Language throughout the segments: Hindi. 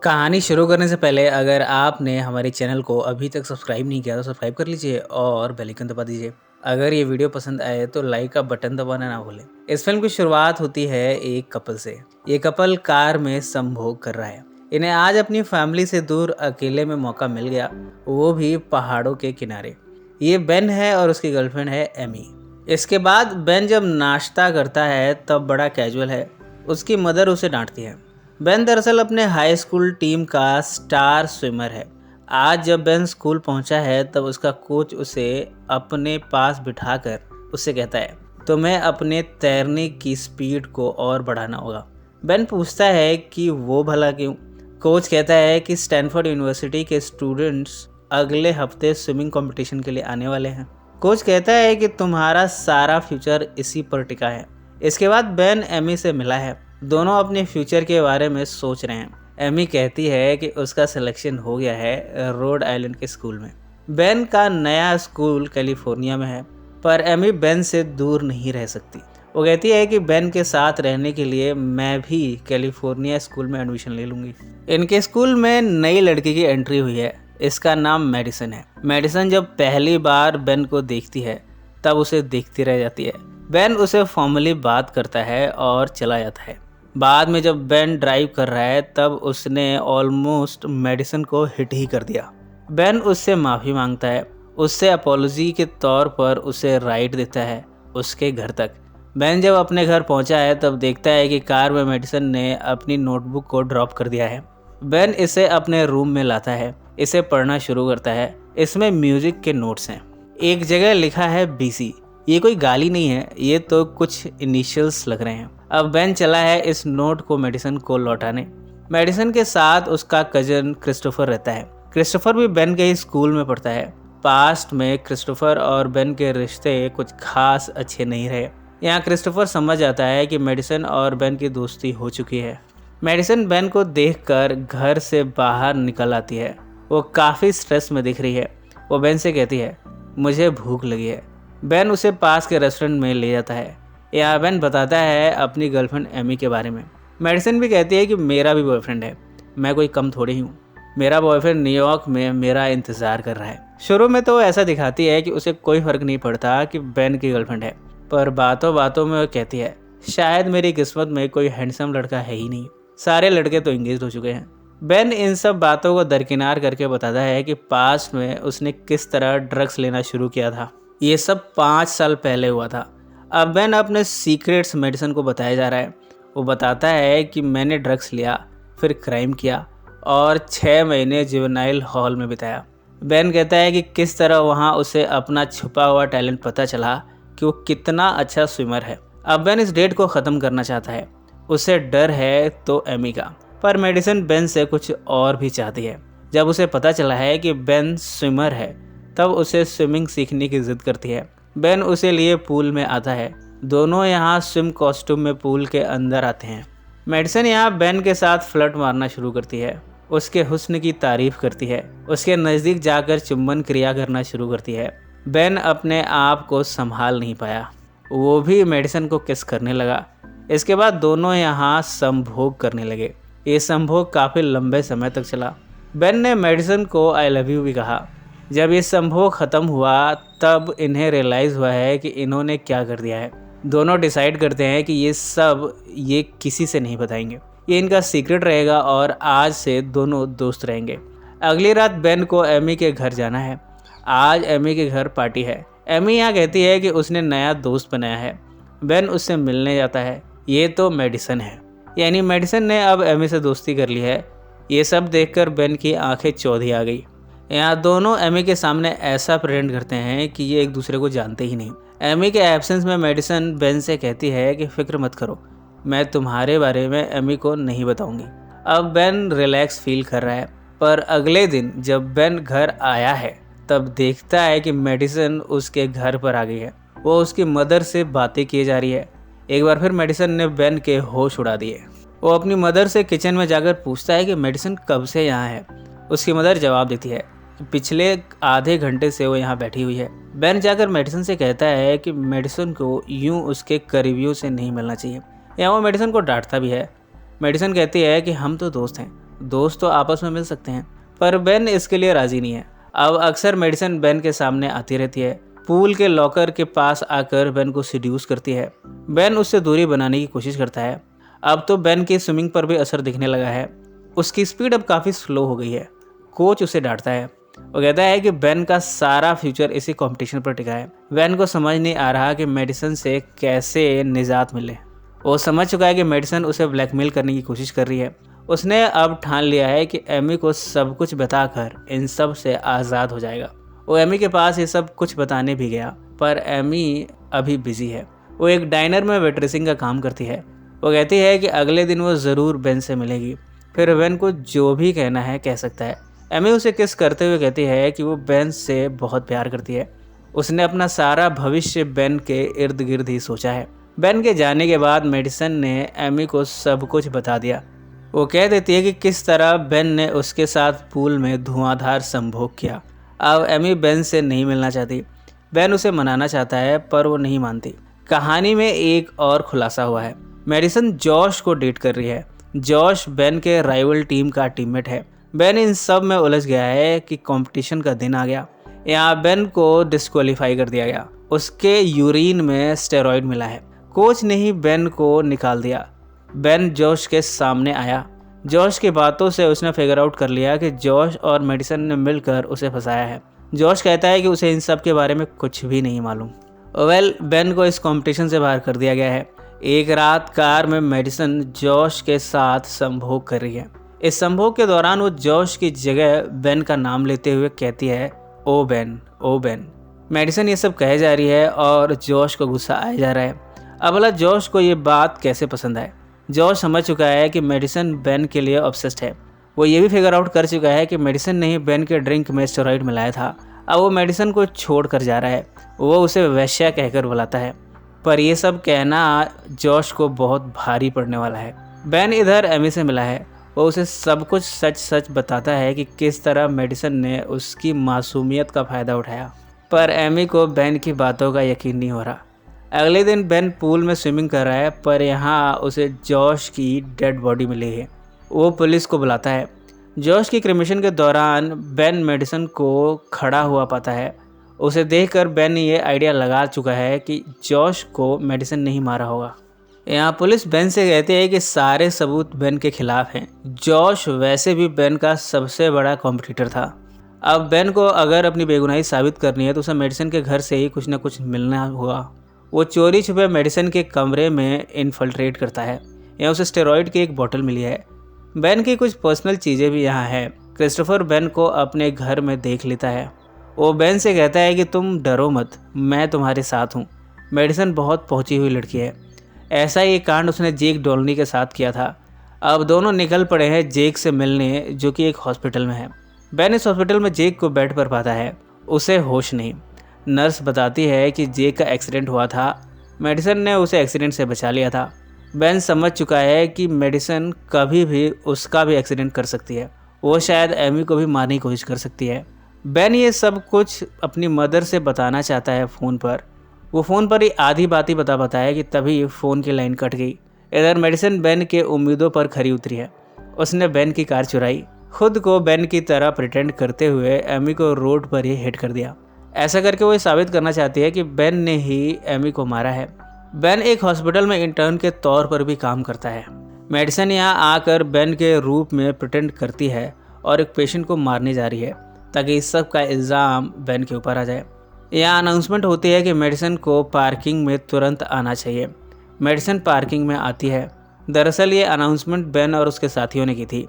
कहानी शुरू करने से पहले अगर आपने हमारे चैनल को अभी तक सब्सक्राइब नहीं किया तो सब्सक्राइब कर लीजिए और बेल आइकन दबा दीजिए। अगर ये वीडियो पसंद आए तो लाइक का बटन दबाना ना भूलें। इस फिल्म की शुरुआत होती है एक कपल से। ये कपल कार में संभोग कर रहा है। इन्हें आज अपनी फैमिली से दूर अकेले में मौका मिल गया, वो भी पहाड़ों के किनारे। ये बेन है और उसकी गर्लफ्रेंड है एमी। इसके बाद बेन जब नाश्ता करता है तब बड़ा कैजुअल है। उसकी मदर उसे डांटती है। बेन दरअसल अपने हाई स्कूल टीम का स्टार स्विमर है। आज जब बेन स्कूल पहुंचा है तब उसका कोच उसे अपने पास बिठाकर उससे कहता है तुम्हें अपने तैरने की स्पीड को और बढ़ाना होगा। बेन पूछता है कि वो भला क्यों। कोच कहता है कि स्टैनफोर्ड यूनिवर्सिटी के स्टूडेंट्स अगले हफ्ते स्विमिंग कंपटीशन के लिए आने वाले हैं। कोच कहता है कि तुम्हारा सारा फ्यूचर इसी पर टिका है। इसके बाद बेन एमी से मिला है। दोनों अपने फ्यूचर के बारे में सोच रहे हैं। एमी कहती है कि उसका सिलेक्शन हो गया है रोड आइलैंड के स्कूल में। बेन का नया स्कूल कैलिफोर्निया में है, पर एमी बेन से दूर नहीं रह सकती। वो कहती है कि बेन के साथ रहने के लिए मैं भी कैलिफोर्निया स्कूल में एडमिशन ले लूँगी। इनके स्कूल में नई लड़की की एंट्री हुई है। इसका नाम मेडिसन है। मेडिसन जब पहली बार बेन को देखती है तब उसे देखती रह जाती है। बेन उसे फॉर्मली बात करता है और चला जाता है। बाद में जब बेन ड्राइव कर रहा है तब उसने ऑलमोस्ट मेडिसन को हिट ही कर दिया। बेन उससे माफ़ी मांगता है। उससे अपॉलॉजी के तौर पर उसे राइड देता है उसके घर तक। बेन जब अपने घर पहुंचा है तब देखता है कि कार में मेडिसन ने अपनी नोटबुक को ड्रॉप कर दिया है। बेन इसे अपने रूम में लाता है, इसे पढ़ना शुरू करता है। इसमें म्यूजिक के नोट्स हैं। एक जगह लिखा है बीसी। ये कोई गाली नहीं है, ये तो कुछ इनिशियल्स लग रहे हैं। अब बेन चला है इस नोट को मेडिसन को लौटाने। मेडिसन के साथ उसका कजन क्रिस्टोफर रहता है। क्रिस्टोफर भी बेन के ही स्कूल में पढ़ता है। पास्ट में क्रिस्टोफर और बेन के रिश्ते कुछ खास अच्छे नहीं रहे। यहाँ क्रिस्टोफर समझ जाता है कि मेडिसन और बेन की दोस्ती हो चुकी है। मेडिसन बेन को देखकर घर से बाहर निकल आती है। वो काफ़ी स्ट्रेस में दिख रही है। वो बेन से कहती है मुझे भूख लगी है। बेन उसे पास के रेस्टोरेंट में ले जाता है। यहाँ बेन बताता है अपनी गर्लफ्रेंड एमी के बारे में। मेडिसन भी कहती है कि मेरा भी बॉयफ्रेंड है, मैं कोई कम थोड़ी हूँ। मेरा बॉयफ्रेंड न्यूयॉर्क में मेरा इंतज़ार कर रहा है। शुरू में तो ऐसा दिखाती है कि उसे कोई फ़र्क नहीं पड़ता कि बेन की गर्लफ्रेंड है, पर बातों बातों में वो कहती है शायद मेरी किस्मत में कोई हैंडसम लड़का है ही नहीं, सारे लड़के तो इंगेज हो चुके हैं। बेन इन सब बातों को दरकिनार करके बताता है कि पास्ट में उसने किस तरह ड्रग्स लेना शुरू किया था। ये सब 5 साल पहले हुआ था। अब बेन अपने सीक्रेट्स मेडिसन को बताया जा रहा है। वो बताता है कि मैंने ड्रग्स लिया, फिर क्राइम किया और 6 महीने जुवेनाइल हॉल में बिताया। बेन कहता है कि किस तरह वहाँ उसे अपना छुपा हुआ टैलेंट पता चला कि वो कितना अच्छा स्विमर है। अब बेन इस डेट को ख़त्म करना चाहता है। उसे डर है तो एमी का, पर मेडिसन बेन से कुछ और भी चाहती है। जब उसे पता चला है कि बेन स्विमर है तब उसे स्विमिंग सीखने की जिद करती है। बेन उसे लिए पूल में आता है। दोनों यहाँ स्विम कॉस्ट्यूम में पूल के अंदर आते हैं। मेडिसन यहाँ बेन के साथ फ्लर्ट मारना शुरू करती है। उसके हुस्न की तारीफ करती है। उसके नज़दीक जाकर चुंबन क्रिया करना शुरू करती है। बेन अपने आप को संभाल नहीं पाया, वो भी मेडिसन को किस करने लगा। इसके बाद दोनों यहाँ संभोग करने लगे। ये संभोग काफ़ी लंबे समय तक चला। बेन ने मेडिसन को आई लव यू भी कहा। जब ये संभोग ख़त्म हुआ तब इन्हें रियलाइज़ हुआ है कि इन्होंने क्या कर दिया है। दोनों डिसाइड करते हैं कि ये किसी से नहीं बताएंगे, ये इनका सीक्रेट रहेगा और आज से दोनों दोस्त रहेंगे। अगली रात बेन को एमी के घर जाना है। आज एमी के घर पार्टी है। एमी यहाँ कहती है कि उसने नया दोस्त बनाया है। बेन उससे मिलने जाता है। ये तो मेडिसन है, यानी मेडिसन ने अब एमी से दोस्ती कर ली है। ये सब देखकर बेन की आंखें चौधी आ गई। यहाँ दोनों एमी के सामने ऐसा प्रेजेंट करते हैं कि ये एक दूसरे को जानते ही नहीं। एमी के एब्सेंस में मेडिसन बेन से कहती है कि फिक्र मत करो, मैं तुम्हारे बारे में एमी को नहीं बताऊंगी। अब बेन रिलैक्स फील कर रहा है, पर अगले दिन जब बेन घर आया है तब देखता है कि मेडिसन उसके घर पर आ गई है। वो उसकी मदर से बातें किए जा रही है। एक बार फिर मेडिसन ने बेन के होश उड़ा दिए। वो अपनी मदर से किचन में जाकर पूछता है कि मेडिसन कब से यहाँ है। उसकी मदर जवाब देती है कि पिछले आधे घंटे से वो यहाँ बैठी हुई है। बेन जाकर मेडिसन से कहता है कि मेडिसन को यूं उसके करीबियों से नहीं मिलना चाहिए। यहाँ वो मेडिसन को डांटता भी है। मेडिसन कहती है कि हम तो दोस्त हैं, दोस्त तो आपस में मिल सकते हैं, पर बेन इसके लिए राजी नहीं है। अब अक्सर मेडिसन बेन के सामने आती रहती है, पूल के लॉकर के पास आकर बेन को सिड्यूस करती है। बेन उससे दूरी बनाने की कोशिश करता है। अब तो बेन की स्विमिंग पर भी असर दिखने लगा है, उसकी स्पीड अब काफ़ी स्लो हो गई है। कोच उसे डांटता है, वो कहता है कि बेन का सारा फ्यूचर इसी कंपटीशन पर टिका है। बेन को समझ नहीं आ रहा कि मेडिसन से कैसे निजात मिले। वो समझ चुका है कि मेडिसन उसे ब्लैकमेल करने की कोशिश कर रही है। उसने अब ठान लिया है कि एमी को सब कुछ बताकर इन सब से आज़ाद हो जाएगा। वो एमी के पास ये सब कुछ बताने भी गया, पर एमी अभी बिजी है। वो एक डाइनर में वेट्रेसिंग का काम करती है। वो कहती है कि अगले दिन वो ज़रूर बेन से मिलेगी, फिर बेन को जो भी कहना है कह सकता है। एमी उसे किस करते हुए कहती है कि वो बेन से बहुत प्यार करती है। उसने अपना सारा भविष्य बेन के इर्द गिर्द ही सोचा है। बेन के जाने के बाद मेडिसन ने एमी को सब कुछ बता दिया। वो कह देती है कि किस तरह बेन ने उसके साथ पूल में धुआंधार संभोग किया। अब एमी बेन से नहीं मिलना चाहती। बेन उसे मनाना चाहता है, पर वो नहीं मानती। कहानी में एक और खुलासा हुआ है, मेडिसन जॉश को डेट कर रही है। जॉश बेन के राइवल टीम का टीममेट है। बेन इन सब में उलझ गया है कि कंपटीशन का दिन आ गया। यहाँ बेन को डिस्क्वालीफाई कर दिया गया। उसके यूरिन में स्टेरॉइड मिला है। कोच ने ही बेन को निकाल दिया। बेन जॉश के सामने आया। जॉश की बातों से उसने फिगर आउट कर लिया कि जॉश और मेडिसन ने मिलकर उसे फंसाया है। जॉश कहता है कि उसे इन सब के बारे में कुछ भी नहीं मालूम। बेन को इस कंपटीशन से बाहर कर दिया गया है। एक रात कार में मेडिसन जॉश के साथ संभोग कर रही है। इस संभोग के दौरान वो जॉश की जगह बेन का नाम लेते हुए कहती है, ओ बेन, ओ बेन। मेडिसन ये सब कहे जा रही है और जॉश को गुस्सा आया जा रहा है। अब भला जॉश को ये बात कैसे पसंद आए। जॉश समझ चुका है कि मेडिसन बेन के लिए ऑब्सेस्ड है। वो ये भी फिगर आउट कर चुका है कि मेडिसन ने ही बेन के ड्रिंक में स्टेरॉइड मिलाया था। अब वो मेडिसन को छोड़ कर जा रहा है। वो उसे वैश्या कहकर बुलाता है, पर यह सब कहना जॉश को बहुत भारी पड़ने वाला है। बेन इधर एमी से मिला है। वो उसे सब कुछ सच सच बताता है कि किस तरह मेडिसन ने उसकी मासूमियत का फ़ायदा उठाया, पर एमी को बेन की बातों का यकीन नहीं हो रहा। अगले दिन बेन पूल में स्विमिंग कर रहा है, पर यहाँ उसे जॉश की डेड बॉडी मिली है। वो पुलिस को बुलाता है। जॉश की क्रिमेशन के दौरान बेन मेडिसन को खड़ा हुआ पाता है। उसे देखकर बेन ये आइडिया लगा चुका है कि जॉश को मेडिसन नहीं मारा होगा। यहाँ पुलिस बेन से कहती है कि सारे सबूत बेन के खिलाफ हैं। जॉश वैसे भी बेन का सबसे बड़ा कॉम्पिटिटर था। अब बेन को अगर अपनी बेगुनाही साबित करनी है तो उसे मेडिसन के घर से ही कुछ न कुछ मिलना होगा। वो चोरी छुपे मेडिसन के कमरे में इन्फिल्ट्रेट करता है। यहाँ उसे स्टेरॉइड की एक बोतल मिली है। बेन की कुछ पर्सनल चीज़ें भी यहाँ हैं। क्रिस्टोफर बेन को अपने घर में देख लेता है। वो बेन से कहता है कि तुम डरो मत, मैं तुम्हारे साथ हूँ। मेडिसन बहुत पहुँची हुई लड़की है। ऐसा ही कांड उसने जेक डोलनी के साथ किया था। अब दोनों निकल पड़े हैं जेक से मिलने, जो कि एक हॉस्पिटल में है। बेन इस हॉस्पिटल में जेक को बेड पर पाता है। उसे होश नहीं। नर्स बताती है कि जेक का एक्सीडेंट हुआ था। मेडिसन ने उसे एक्सीडेंट से बचा लिया था। बेन समझ चुका है कि मेडिसन कभी भी उसका भी एक्सीडेंट कर सकती है। वो शायद एमी को भी मारने की कोशिश कर सकती है। बेन ये सब कुछ अपनी मदर से बताना चाहता है फ़ोन पर। वो फ़ोन पर ही आधी बात ही बता है कि तभी फ़ोन की लाइन कट गई। इधर मेडिसन बेन के उम्मीदों पर खरी उतरी है। उसने बेन की कार चुराई, खुद को बेन की तरह प्रिटेंड करते हुए एमी को रोड पर ही हिट कर दिया। ऐसा करके वो साबित करना चाहती है कि बेन ने ही एमी को मारा है। बेन एक हॉस्पिटल में इंटर्न के तौर पर भी काम करता है। मेडिसन यहाँ आकर बेन के रूप में प्रिटेंड करती है और एक पेशेंट को मारने जा रही है, ताकि इस सब का इल्ज़ाम बेन के ऊपर आ जाए। यहाँ अनाउंसमेंट होती है कि मेडिसन को पार्किंग में तुरंत आना चाहिए। मेडिसन पार्किंग में आती है। दरअसल ये अनाउंसमेंट बेन और उसके साथियों ने की थी।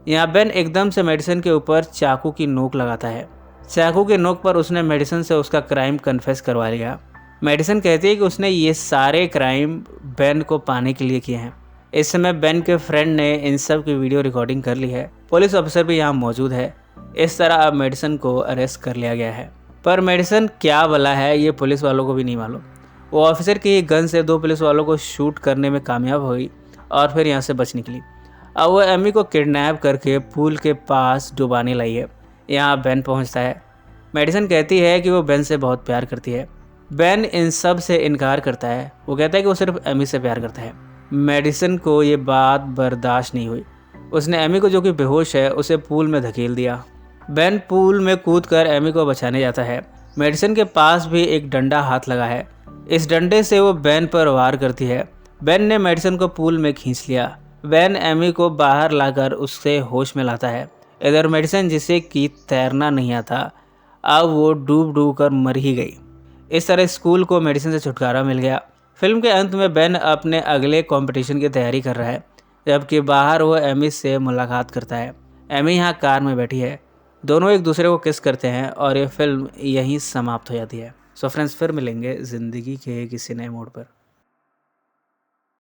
यहाँ बेन एकदम से मेडिसन के ऊपर चाकू की नोक लगाता है। चाकू के नोक पर उसने मेडिसन से उसका क्राइम कन्फेस करवा लिया। मेडिसन कहती है कि उसने ये सारे क्राइम बेन को पाने के लिए किए हैं। इस समय बेन के फ्रेंड ने इन सब की वीडियो रिकॉर्डिंग कर ली है। पुलिस ऑफिसर भी यहाँ मौजूद है। इस तरह अब मेडिसन को अरेस्ट कर लिया गया है, पर मेडिसन क्या भला है ये पुलिस वालों को भी नहीं मालूम। वो ऑफिसर की गन से 2 पुलिस वालों को शूट करने में कामयाब हो गई और फिर यहाँ से बच निकली। अब वो एमी को किडनैप करके पूल के पास डुबाने लाई है। यहाँ बेन पहुँचता है। मेडिसन कहती है कि वो बेन से बहुत प्यार करती है। बेन इन सब से इनकार करता है। वो कहता है कि वो सिर्फ एमी से प्यार करता है। मेडिसन को ये बात बर्दाश्त नहीं हुई। उसने एमी को, जो कि बेहोश है, उसे पूल में धकेल दिया। बेन पूल में कूदकर एमी को बचाने जाता है। मेडिसन के पास भी एक डंडा हाथ लगा है। इस डंडे से वो बेन पर वार करती है। बेन ने मेडिसन को पूल में खींच लिया। बेन एमी को बाहर लाकर उससे होश में लाता है। इधर मेडिसन, जिसे कि तैरना नहीं आता, अब वो डूब डूब कर मर ही गई। इस तरह स्कूल को मेडिसन से छुटकारा मिल गया। फिल्म के अंत में बेन अपने अगले कंपटीशन की तैयारी कर रहा है, जबकि बाहर वो एमी से मुलाकात करता है। एमी यहाँ कार में बैठी है। दोनों एक दूसरे को किस करते हैं और ये फिल्म यहीं समाप्त हो जाती है। सो फ्रेंड्स, फिर मिलेंगे ज़िंदगी के किसी नए मोड़ पर।